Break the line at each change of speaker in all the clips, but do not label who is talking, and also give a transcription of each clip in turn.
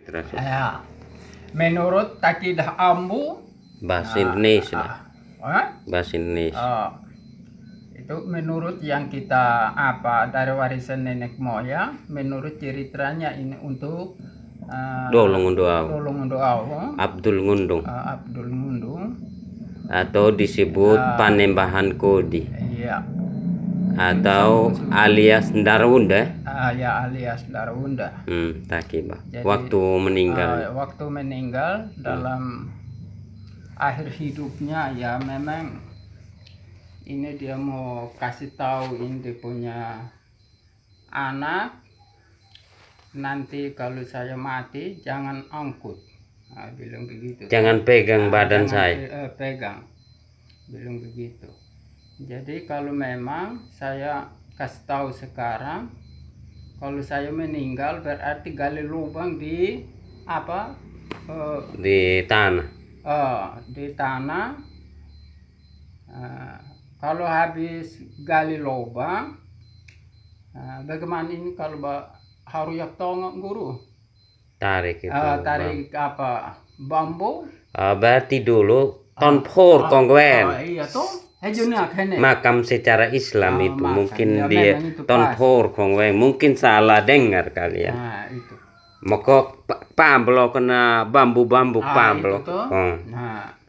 Cerita.
Ya, menurut Takidah Ambu,
Bahasa Indonesia.
ah,
Bahasa Indonesia.
ah, itu menurut yang kita dari warisan nenek moyang, menurut ceritanya ini untuk
Dolong Doa.
Dolong Doa,
Abdul Ngundung
Abdul Ngundung,
atau disebut Panembahan Kodi
iya,
atau alias Darunda.
ya alias Darunda.
Takibah.
Jadi,
Waktu meninggal.
waktu meninggal dalam akhir hidupnya ya memang ini dia mau kasih tahu ini dia punya anak, nanti kalau saya mati jangan angkut, bilang begitu.
Jangan pegang badan
jangan
saya.
pegang, bilang begitu. Jadi kalau memang saya kasih tahu sekarang, kalau saya meninggal berarti gali lubang di
Di tanah.
Di tanah. Kalau habis gali lubang, bagaimana ini kalau haruyak tongok guru?
Tarik itu.
Tarik bambu?
Berarti dulu tonpor kongwen.
Iya toh.
Makam secara Islam itu
makam.
mungkin
Ya,
dia
memang itu
tonpor kongwen, mungkin salah dengar kalian.
Itu.
Maka pamblo kena bambu-bambu pamblo.
Itu toh.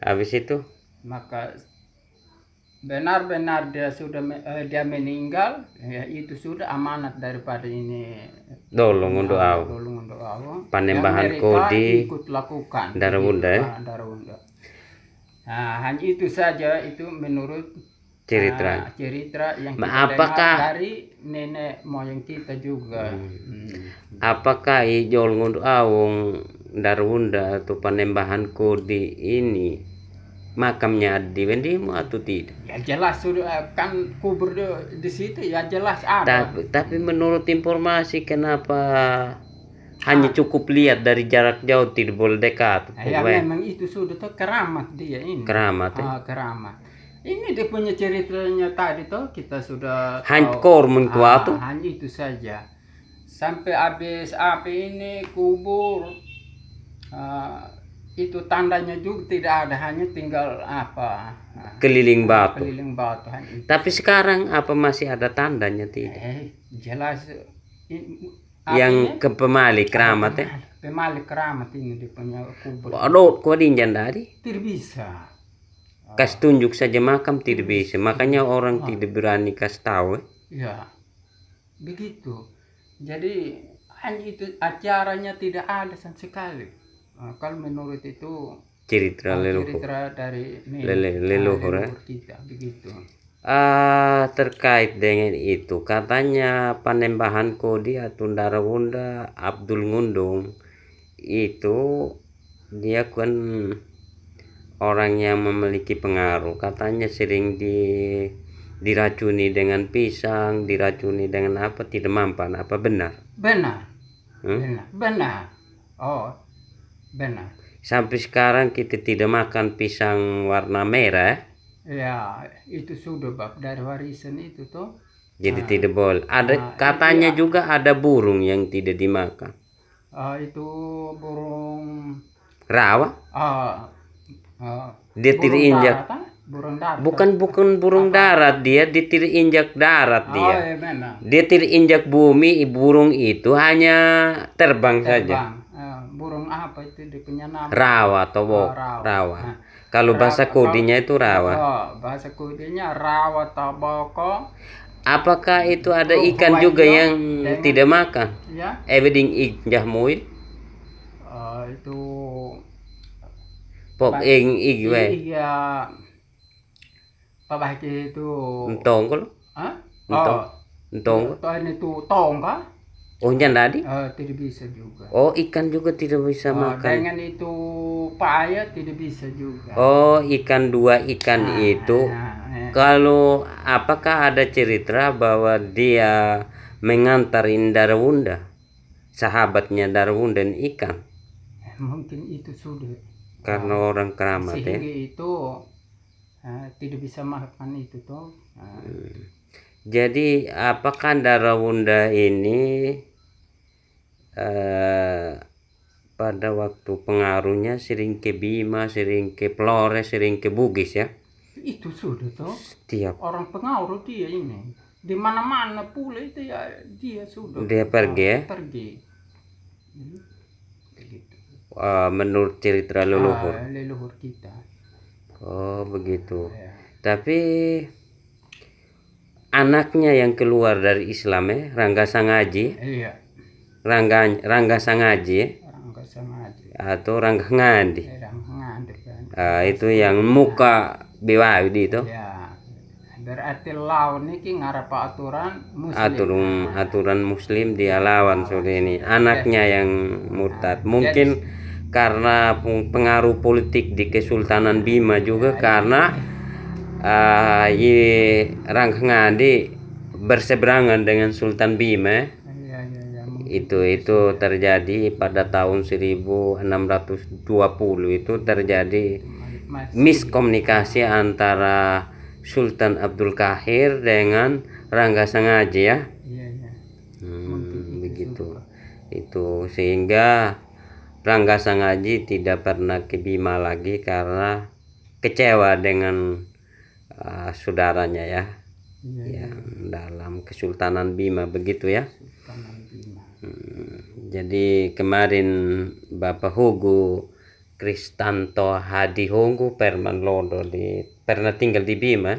Habis itu
maka benar-benar dia sudah dia meninggal, ya itu sudah amanat daripada ini
Dolong untuk Panembahan Kodi
ikut lakukan
Darunda.
Hanya itu saja, itu menurut cerita yang kita dengar dari nenek moyang kita juga.
Apakah ijol untuk awong Darunda atau Panembahan Kodi ini makamnya di Wendimu atau tidak?
Ya jelas sudah kan kubur di situ, ya jelas ada.
Tapi menurut informasi kenapa hanya cukup lihat dari jarak jauh, tidak boleh dekat?
Ya memang itu sudah tuh keramat dia ini.
Keramat.
Keramat. Ini dia punya ceritanya tadi tuh kita sudah
hancur mengkuat.
Hanya itu saja. Sampai habis api ini kubur, itu tandanya juga tidak ada, hanya tinggal
keliling batu.
Tapi
sekarang apa masih ada tandanya tidak?
Jelas
yang ke pemali keramat
pemali keramat ini dia punya kubur.
Aduh, kau dinjan tadi?
Tidak bisa.
Kasih tunjuk saja makam tidak bisa. Makanya orang tidak berani kasih tahu.
Ya, begitu. Jadi hanya itu acaranya, tidak ada sama sekali. Kalau menurut itu cerita dari leluhur kita begitu.
Terkait dengan itu katanya Panembahan Kodi atau Darunda Abdul Ngundung itu dia kan orang yang memiliki pengaruh, katanya sering diracuni dengan pisang, diracuni dengan apa, tidak mempan. Apa benar?
Benar. Benar. Benar.
Sampai sekarang kita tidak makan pisang warna merah.
Ya, itu sudah dari warisan itu toh.
Jadi tidak boleh. Ada katanya juga ada burung yang tidak dimakan.
Itu burung
rawa. Dia tidak injak.
Burung darat.
Bukan burung darat, dia tidak injak darat dia. Dia tidak injak bumi, burung itu hanya terbang saja.
Burung apa itu dia punya nama?
Rawa atau rawa. Kalau bahasa kodinya itu rawa.
Bahasa kodinya rawa taboko.
Apakah itu ada ikan juga yang tidak makan?
Ya.
Ebeding igjah muil.
Itu
pok igwe.
Iya. Pabahki itu
entong kalau? Entong.
Itu tong kah?
Oh, tadi?
Tidak bisa juga.
Oh, ikan juga tidak bisa makan.
Dengan itu paya tidak bisa juga.
Oh, ikan dua ikan itu. Kalau apakah ada cerita bahwa dia mengantarin Darunda, sahabatnya Darunda dan ikan?
Mungkin itu sudah.
Karena orang keramat
sehingga itu tidak bisa makan itu toh.
Jadi apakah Darunda ini pada waktu pengaruhnya sering ke Bima, sering ke Flores, sering ke Bugis ya.
Itu sudah toh.
Setiap
Orang pengaruh dia ini. Di mana-mana pula itu ya dia sudah.
dia pergi ya.
Pergi. Begitu.
Menurut cerita leluhur.
Leluhur kita.
Oh begitu.
Ya.
Tapi anaknya yang keluar dari Islam ya, Rangga Sangaji,
Iya.
Rangga Sangaji ya,
Orang nggak sengaja.
atau Rangga Ngandi.
Orang ngadep kan.
Itu yang muka BWD itu.
Ya. Berarti lawan ini ngarep aturan muslim.
Aturan muslim dia lawan sore ini. Anaknya yang murtad. Mungkin karena pengaruh politik di Kesultanan Bima juga, karena Rangga Ngandi berseberangan dengan Sultan Bima.
Ya.
Itu terjadi pada tahun 1620. Itu terjadi miskomunikasi antara Sultan Abdul Qahir dengan Rangga Sangaji ya.
Iya.
Begitu. Itu sehingga Rangga Sangaji tidak pernah ke Bima lagi karena kecewa dengan saudaranya ya. Yang dalam Kesultanan Bima begitu ya. Jadi kemarin Bapak Hugo Kristanto Hadihonggo Perman Lodo pernah tinggal di Bima,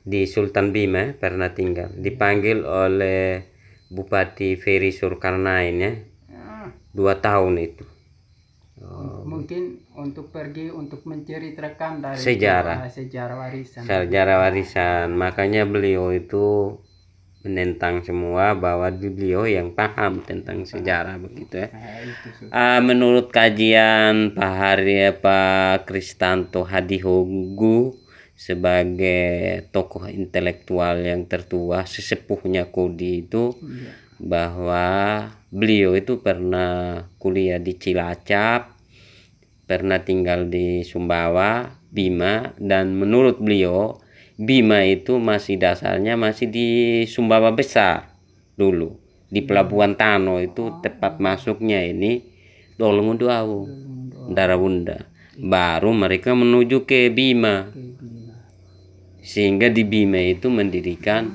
di Sultan Bima pernah tinggal, dipanggil oleh Bupati Ferry Zulkarnain ya, 2 tahun itu.
Mungkin untuk pergi untuk menceritakan dari
sejarah warisan. Makanya beliau itu menentang semua bahwa beliau yang paham tentang sejarah begitu ya. Menurut kajian Pak Kristanto Hadihonggo sebagai tokoh intelektual yang tertua, sesepuhnya Kodi itu, bahwa beliau itu pernah kuliah di Cilacap, pernah tinggal di Sumbawa, Bima, dan menurut beliau Bima itu masih dasarnya masih di Sumbawa Besar dulu, di Pelabuhan Tano itu tepat masuknya ini Dolongudoawu, Darawunda. Baru mereka menuju ke Bima, sehingga di Bima itu mendirikan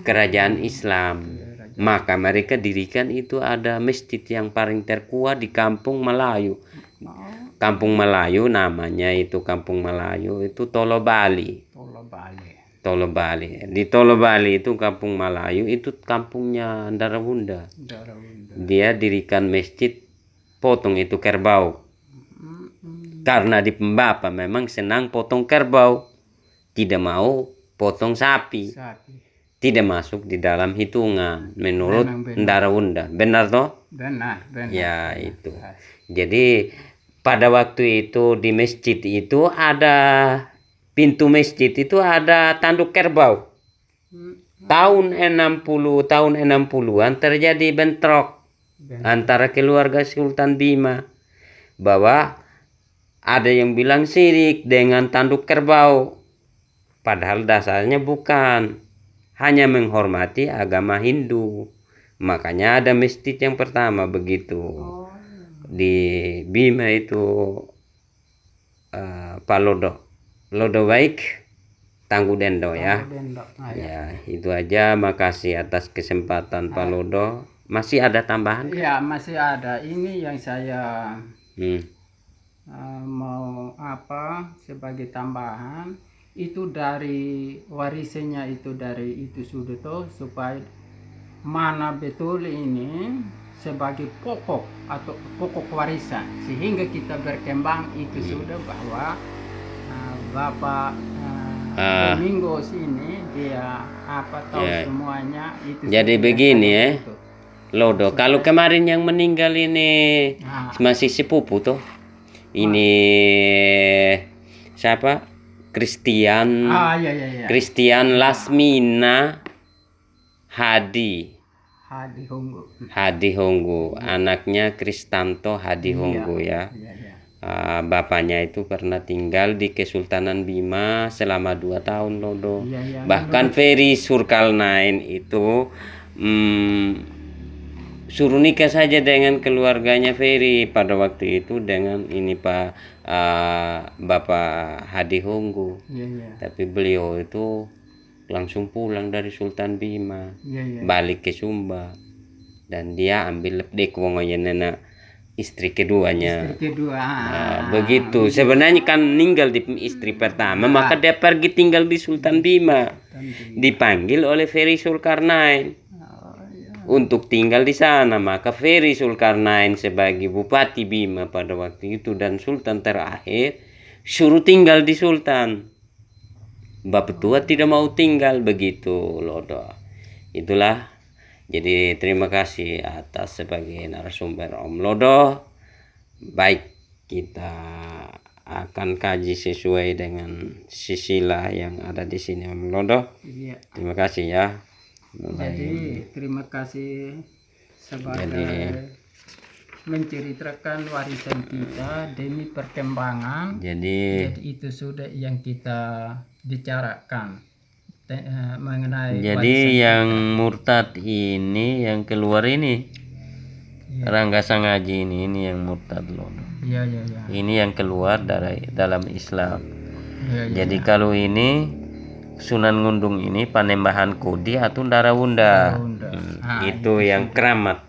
kerajaan Islam. Maka mereka dirikan itu ada masjid yang paling terkuat di Kampung Melayu. Kampung Melayu namanya itu Kampung Melayu itu Tolobali. Di Tolobali itu Kampung Melayu itu kampungnya Darawunda. Dia dirikan masjid potong itu kerbau. Karena di Pembapa memang senang potong kerbau, tidak mau potong sapi. Tidak masuk di dalam hitungan menurut Darawunda. Benar toh?
Benar.
Ya itu. Jadi pada waktu itu di masjid itu ada pintu masjid itu ada tanduk kerbau. Tahun 60-an terjadi bentrok antara keluarga Sultan Bima, bahwa ada yang bilang syirik dengan tanduk kerbau, padahal dasarnya bukan, hanya menghormati agama Hindu. Makanya ada masjid yang pertama begitu di Bima itu, Pak Lodowaik Tangguh Dendo ya. Ya itu aja, makasih atas kesempatan Pak Lodo. Masih ada tambahan?
Ya masih ada. Ini yang saya mau sebagai tambahan itu dari warisannya itu dari itu sudah tuh, supaya mana betul ini sebagai pokok atau pokok warisan, sehingga kita berkembang itu sudah bahwa Bapak Domingos ini dia tahu semuanya itu.
Jadi begini ya, Lodo, kalau kemarin yang meninggal ini masih sepupu tuh, ini siapa? Christian Lasmina Hadihonggo, anaknya Kristanto Hadihonggo ya. Bapaknya itu pernah tinggal di Kesultanan Bima selama 2 tahun Lodo. Bahkan Ferry Zulkarnain itu suruh nikah saja dengan keluarganya Ferry pada waktu itu dengan ini Pak Bapak Hadi Honggo.
Iya.
Tapi beliau itu langsung pulang dari Sultan Bima,
Iya.
balik ke Sumba, dan dia ambil dek wongonya nena istri keduanya.
Istri kedua.
Begitu. Sebenarnya kan meninggal di istri pertama, maka dia pergi tinggal di Sultan Bima. Dipanggil oleh Ferry Zulkarnain untuk tinggal di sana, maka Ferry Zulkarnain sebagai Bupati Bima pada waktu itu dan Sultan terakhir suruh tinggal di Sultan. Bapak tua tidak mau tinggal, begitu Lodo. Itulah. Jadi terima kasih atas sebagai narasumber Om Lodo. Baik, kita akan kaji sesuai dengan sisilah yang ada di sini Om Lodo.
Iya.
Terima kasih ya.
Jadi terima kasih sebagai menceritakan warisan kita demi perkembangan.
Jadi
itu sudah yang kita bicarakan mengenai
jadi yang murtad ini, yang keluar ini, Rangga Sangaji ini yang murtad loh.
Iya.
Ini yang keluar dari dalam Islam.
Iya.
Jadi kalau ini Sunan Ngundung ini Panembahan Kodi atau Darawunda. Itu yang keramat.